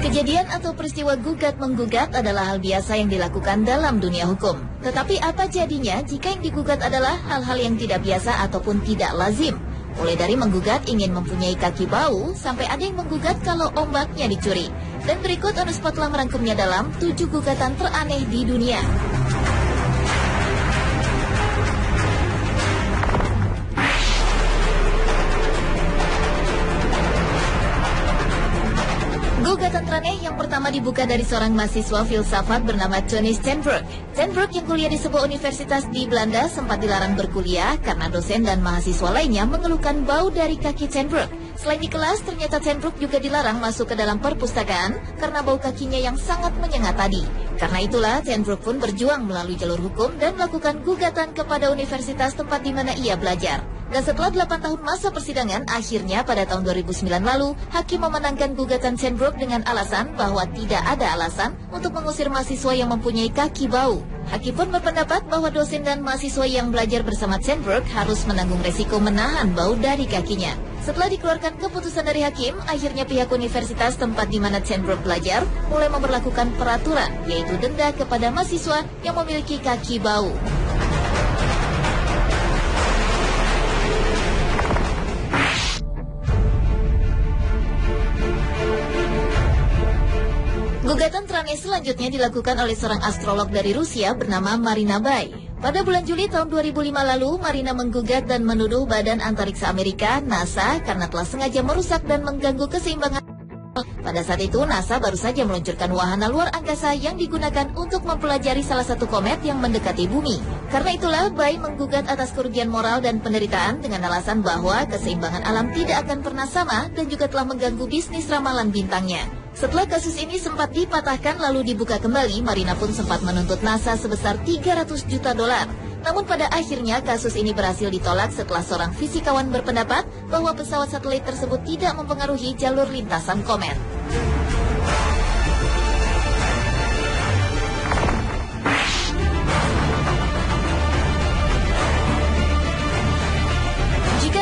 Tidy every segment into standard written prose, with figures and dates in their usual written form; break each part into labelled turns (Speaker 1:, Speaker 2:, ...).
Speaker 1: Kejadian atau peristiwa gugat-menggugat adalah hal biasa yang dilakukan dalam dunia hukum. Tetapi apa jadinya jika yang digugat adalah hal-hal yang tidak biasa ataupun tidak lazim? Mulai dari menggugat ingin mempunyai kaki bau, sampai ada yang menggugat kalau ombaknya dicuri. Dan berikut On The Spot telah merangkumnya dalam 7 gugatan teraneh di dunia. Gugatan teraneh yang pertama dibuka dari seorang mahasiswa filsafat bernama Tony Stenbroek. Stenbroek yang kuliah di sebuah universitas di Belanda sempat dilarang berkuliah karena dosen dan mahasiswa lainnya mengeluhkan bau dari kaki Stenbroek. Selain di kelas, ternyata Stenbroek juga dilarang masuk ke dalam perpustakaan karena bau kakinya yang sangat menyengat tadi. Karena itulah, Stenbroek pun berjuang melalui jalur hukum dan melakukan gugatan kepada universitas tempat di mana ia belajar. Dan setelah 8 tahun masa persidangan, akhirnya pada tahun 2009 lalu, hakim memenangkan gugatan Stenbroek dengan alasan bahwa tidak ada alasan untuk mengusir mahasiswa yang mempunyai kaki bau. Hakim pun berpendapat bahwa dosen dan mahasiswa yang belajar bersama Stenbroek harus menanggung resiko menahan bau dari kakinya. Setelah dikeluarkan keputusan dari hakim, akhirnya pihak universitas tempat di mana Stenbroek belajar mulai memberlakukan peraturan, yaitu denda kepada mahasiswa yang memiliki kaki bau. Gugatan teraneh selanjutnya dilakukan oleh seorang astrolog dari Rusia bernama Marina Bai. Pada bulan Juli tahun 2005 lalu, Marina menggugat dan menuduh Badan Antariksa Amerika, NASA, karena telah sengaja merusak dan mengganggu keseimbangan. Pada saat itu, NASA baru saja meluncurkan wahana luar angkasa yang digunakan untuk mempelajari salah satu komet yang mendekati bumi. Karena itulah, Bai menggugat atas kerugian moral dan penderitaan dengan alasan bahwa keseimbangan alam tidak akan pernah sama dan juga telah mengganggu bisnis ramalan bintangnya. Setelah kasus ini sempat dipatahkan lalu dibuka kembali, Marina pun sempat menuntut NASA sebesar $300 juta. Namun pada akhirnya kasus ini berhasil ditolak setelah seorang fisikawan berpendapat bahwa pesawat satelit tersebut tidak mempengaruhi jalur lintasan komet.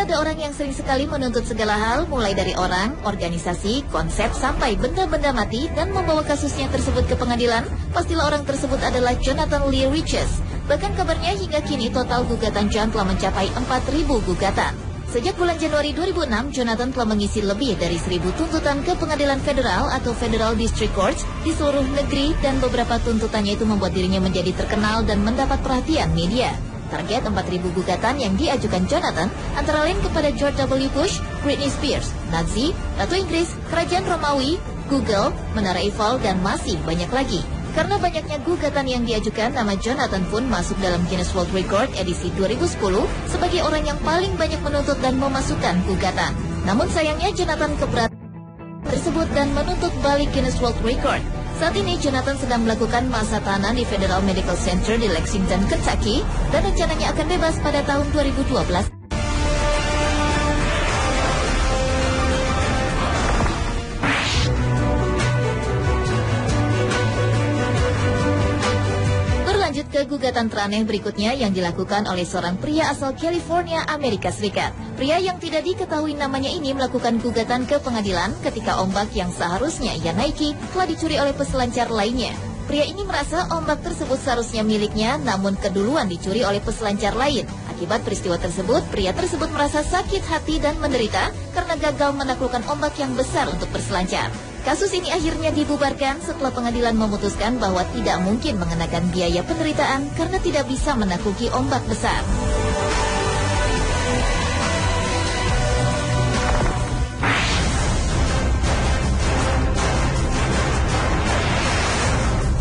Speaker 1: Ada orang yang sering sekali menuntut segala hal, mulai dari orang, organisasi, konsep, sampai benda-benda mati dan membawa kasusnya tersebut ke pengadilan. Pastilah orang tersebut adalah Jonathan Lee Riches. Bahkan kabarnya hingga kini total gugatan John telah mencapai 4.000 gugatan. Sejak bulan Januari 2006, Jonathan telah mengisi lebih dari 1.000 tuntutan ke pengadilan federal atau Federal District Courts di seluruh negeri, dan beberapa tuntutannya itu membuat dirinya menjadi terkenal dan mendapat perhatian media. Target 4.000 gugatan yang diajukan Jonathan antara lain kepada George W. Bush, Britney Spears, Nazi, Ratu Inggris, Kerajaan Romawi, Google, Menara Eiffel, dan masih banyak lagi. Karena banyaknya gugatan yang diajukan, nama Jonathan pun masuk dalam Guinness World Record edisi 2010 sebagai orang yang paling banyak menuntut dan memasukkan gugatan. Namun sayangnya Jonathan keberatan tersebut dan menuntut balik Guinness World Record. Saat ini Jonathan sedang melakukan masa tahanan di Federal Medical Center di Lexington, Kentucky, dan rencananya akan bebas pada tahun 2012. Berlanjut ke gugatan teraneh berikutnya yang dilakukan oleh seorang pria asal California, Amerika Serikat. Pria yang tidak diketahui namanya ini melakukan gugatan ke pengadilan ketika ombak yang seharusnya ia naiki telah dicuri oleh peselancar lainnya. Pria ini merasa ombak tersebut seharusnya miliknya, namun keduluan dicuri oleh peselancar lain. Akibat peristiwa tersebut, pria tersebut merasa sakit hati dan menderita karena gagal menaklukkan ombak yang besar untuk berselancar. Kasus ini akhirnya dibubarkan setelah pengadilan memutuskan bahwa tidak mungkin mengenakan biaya penderitaan karena tidak bisa menakluki ombak besar.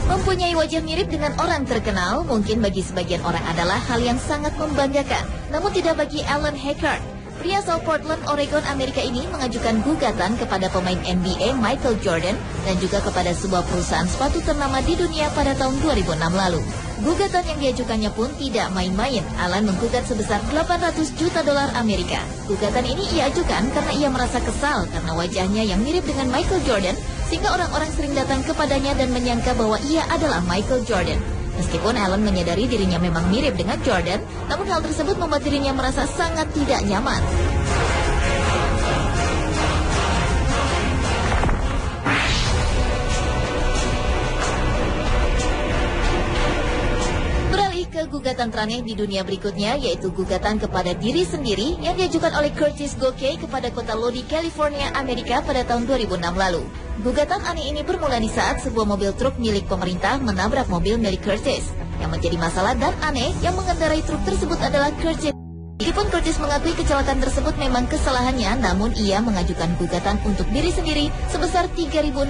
Speaker 1: Mempunyai wajah mirip dengan orang terkenal mungkin bagi sebagian orang adalah hal yang sangat membanggakan. Namun tidak bagi Alan Hackard. Pria asal Portland, Oregon, Amerika ini mengajukan gugatan kepada pemain NBA Michael Jordan dan juga kepada sebuah perusahaan sepatu ternama di dunia pada tahun 2006 lalu. Gugatan yang diajukannya pun tidak main-main. Alan menggugat sebesar $800 juta Amerika. Gugatan ini ia ajukan karena ia merasa kesal karena wajahnya yang mirip dengan Michael Jordan, sehingga orang-orang sering datang kepadanya dan menyangka bahwa ia adalah Michael Jordan. Meskipun Alan menyadari dirinya memang mirip dengan Jordan, namun hal tersebut membuat dirinya merasa sangat tidak nyaman. gugatan teraneh di dunia berikutnya, yaitu gugatan kepada diri sendiri yang diajukan oleh Curtis Gokey kepada kota Lodi, California, Amerika pada tahun 2006 lalu. Gugatan aneh ini bermula di saat sebuah mobil truk milik pemerintah menabrak mobil milik Curtis. Yang menjadi masalah dan aneh, yang mengendarai truk tersebut adalah Curtis. Meskipun Curtis mengakui kecelakaan tersebut memang kesalahannya, namun ia mengajukan gugatan untuk diri sendiri sebesar $3.600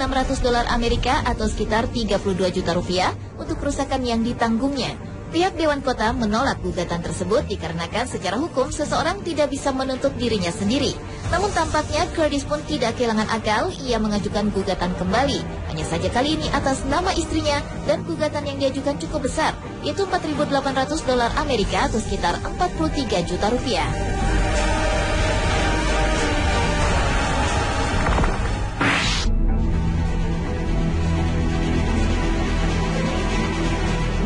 Speaker 1: Amerika atau sekitar 32 juta rupiah untuk kerusakan yang ditanggungnya. Pihak Dewan Kota menolak gugatan tersebut dikarenakan secara hukum seseorang tidak bisa menuntut dirinya sendiri. Namun tampaknya Curtis pun tidak kehilangan akal, ia mengajukan gugatan kembali. Hanya saja kali ini atas nama istrinya dan gugatan yang diajukan cukup besar, yaitu $4.800 Amerika atau sekitar 43 juta rupiah.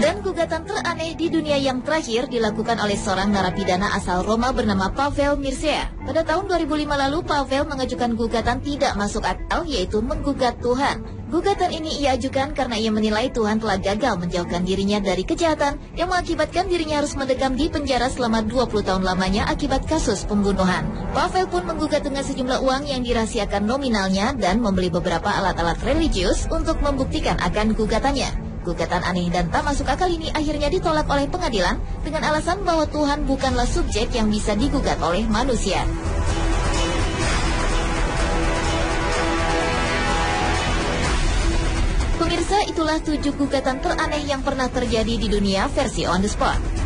Speaker 1: Dan gugatan teraneh di dunia yang terakhir dilakukan oleh seorang narapidana asal Roma bernama Pavel Mircea. Pada tahun 2005 lalu, Pavel mengajukan gugatan tidak masuk akal, yaitu menggugat Tuhan. Gugatan ini ia ajukan karena ia menilai Tuhan telah gagal menjauhkan dirinya dari kejahatan yang mengakibatkan dirinya harus mendekam di penjara selama 20 tahun lamanya akibat kasus pembunuhan. Pavel pun menggugat dengan sejumlah uang yang dirahasiakan nominalnya dan membeli beberapa alat-alat religius untuk membuktikan akan gugatannya. Gugatan aneh dan tak masuk akal ini akhirnya ditolak oleh pengadilan dengan alasan bahwa Tuhan bukanlah subjek yang bisa digugat oleh manusia. Pemirsa, itulah 7 gugatan teraneh yang pernah terjadi di dunia versi On The Spot.